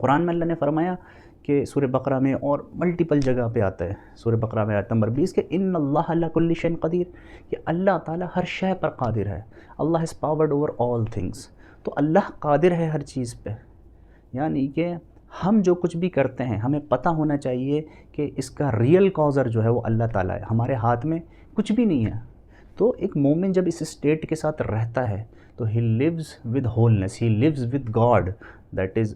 قرآن میں اللہ نے فرمایا کہ سورہ بقرہ میں اور ملٹیپل جگہ پہ آتا ہے، سورہ بقرہ میں آیت نمبر 20 کہ ان اللہ علی کل شیء قدیر، کہ اللہ تعالیٰ ہر شے پر قادر ہے. اللہ از پاورڈ اوور آل تھنگس. تو اللہ قادر ہے ہر چیز پہ، یعنی کہ ہم جو کچھ بھی کرتے ہیں ہمیں پتہ ہونا چاہیے کہ اس کا ریئل کازر جو ہے وہ اللہ تعالیٰ ہے، ہمارے ہاتھ میں کچھ بھی نہیں ہے. تو ایک مومن جب اس اسٹیٹ کے ساتھ رہتا ہے تو he lives with holiness, he lives with God, that is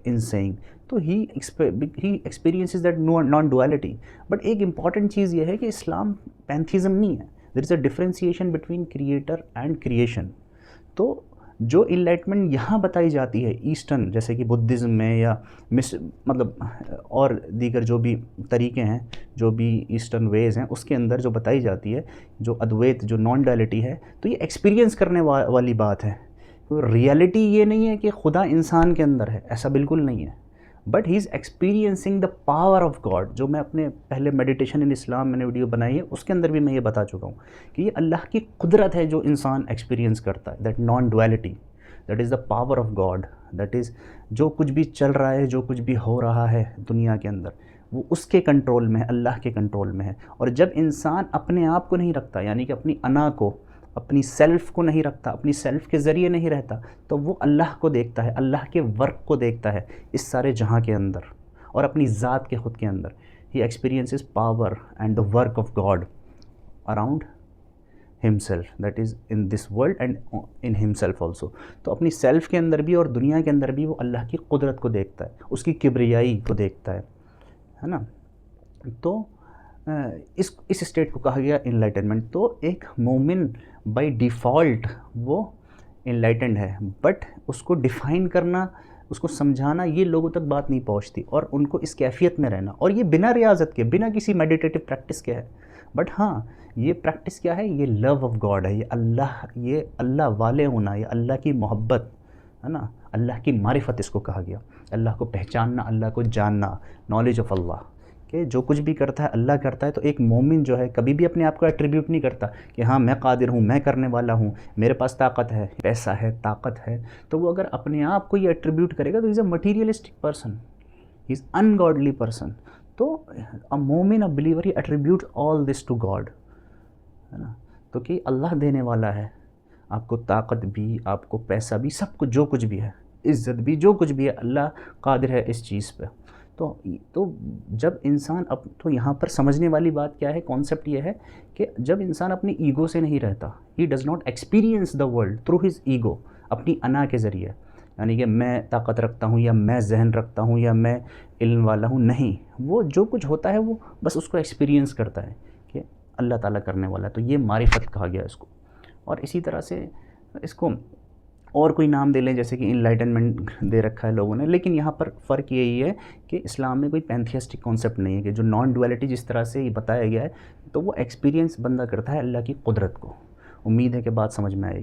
in sync. تو he experiences that non duality. But ایک امپورٹنٹ چیز یہ ہے کہ اسلام پینتھیزم نہیں ہے، there is a differentiation between creator and creation. تو جو انلائٹمنٹ یہاں بتائی جاتی ہے ایسٹرن، جیسے کہ بدھزم میں یا مطلب اور دیگر جو بھی طریقے ہیں، جو بھی ایسٹرن ویز ہیں، اس کے اندر جو بتائی جاتی ہے جو ادویت، جو نان ڈوالٹی ہے، تو یہ ایکسپیرینس کرنے والی بات ہے. ریالٹی یہ نہیں ہے کہ خدا انسان کے اندر ہے، ایسا بالکل نہیں ہے. But he is experiencing the power of God. جو میں اپنے پہلے میڈیٹیشن ان اسلام میں نے ویڈیو بنائی ہے اس کے اندر بھی میں یہ بتا چکا ہوں کہ یہ اللہ کی قدرت ہے جو انسان ایکسپیرینس کرتا ہے. That non duality, that is the power of God. That is جو کچھ بھی چل رہا ہے، جو کچھ بھی ہو رہا ہے دنیا کے اندر، وہ اس کے کنٹرول میں ہے، اللہ کے کنٹرول میں ہے. اور جب انسان اپنے آپ کو نہیں رکھتا، یعنی کہ اپنی انا کو، اپنی سیلف کو نہیں رکھتا، اپنی سیلف کے ذریعے نہیں رہتا، تو وہ اللہ کو دیکھتا ہے، اللہ کے ورک کو دیکھتا ہے اس سارے جہاں کے اندر اور اپنی ذات کے خود کے اندر. He experiences power and the work of God around himself, that is in this world and in himself also. تو اپنی سیلف کے اندر بھی اور دنیا کے اندر بھی وہ اللہ کی قدرت کو دیکھتا ہے، اس کی کبریائی کو دیکھتا ہے نا. تو اس اسٹیٹ کو کہا گیا انلائٹنمنٹ. تو ایک مومن بائی ڈیفالٹ وہ انلائٹنڈ ہے، بٹ اس کو ڈیفائن کرنا، اس کو سمجھانا، یہ لوگوں تک بات نہیں پہنچتی، اور ان کو اس کیفیت میں رہنا، اور یہ بنا ریاضت کے، بنا کسی میڈیٹیٹو پریکٹس کے ہے. بٹ ہاں، یہ پریکٹس کیا ہے؟ یہ لو آف گاڈ ہے، یہ اللہ والے ہونا، یہ اللہ کی محبت ہے نا، اللہ کی معرفت اس کو کہا گیا. اللہ کو پہچاننا، اللہ کو جاننا، نالج آف اللہ، کہ جو کچھ بھی کرتا ہے اللہ کرتا ہے. تو ایک مومن جو ہے کبھی بھی اپنے آپ کو ایٹریبیوٹ نہیں کرتا کہ ہاں میں قادر ہوں، میں کرنے والا ہوں، میرے پاس طاقت ہے، پیسہ ہے، طاقت ہے. تو وہ اگر اپنے آپ کو یہ ایٹریبیوٹ کرے گا تو he is a materialistic person, he is an godly person. تو اے مومن، a believer, he attribute all this to God, ہے نا. تو کہ اللہ دینے والا ہے، آپ کو طاقت بھی، آپ کو پیسہ بھی، سب کچھ، جو کچھ بھی ہے، عزت بھی، جو کچھ بھی ہے، اللہ قادر ہے اس چیز پہ. تو جب انسان تو یہاں پر سمجھنے والی بات کیا ہے، کانسیپٹ یہ ہے کہ جب انسان اپنی ایگو سے نہیں رہتا، he does not experience the world through his ego, اپنی انا کے ذریعے، یعنی کہ میں طاقت رکھتا ہوں یا میں ذہن رکھتا ہوں یا میں علم والا ہوں، نہیں. وہ جو کچھ ہوتا ہے وہ بس اس کو ایکسپیرینس کرتا ہے کہ اللہ تعالیٰ کرنے والا ہے. تو یہ معرفت کہا گیا اس کو. اور اسی طرح سے اس کو اور کوئی نام دے لیں، جیسے کہ انلائٹنمنٹ دے رکھا ہے لوگوں نے، لیکن یہاں پر فرق یہی ہے کہ اسلام میں کوئی پینتھیسٹک کانسیپٹ نہیں ہے، کہ جو نان ڈوالٹی جس طرح سے یہ بتایا گیا ہے تو وہ ایکسپیرینس بندہ کرتا ہے اللہ کی قدرت کو. امید ہے کہ بات سمجھ میں آئے گی.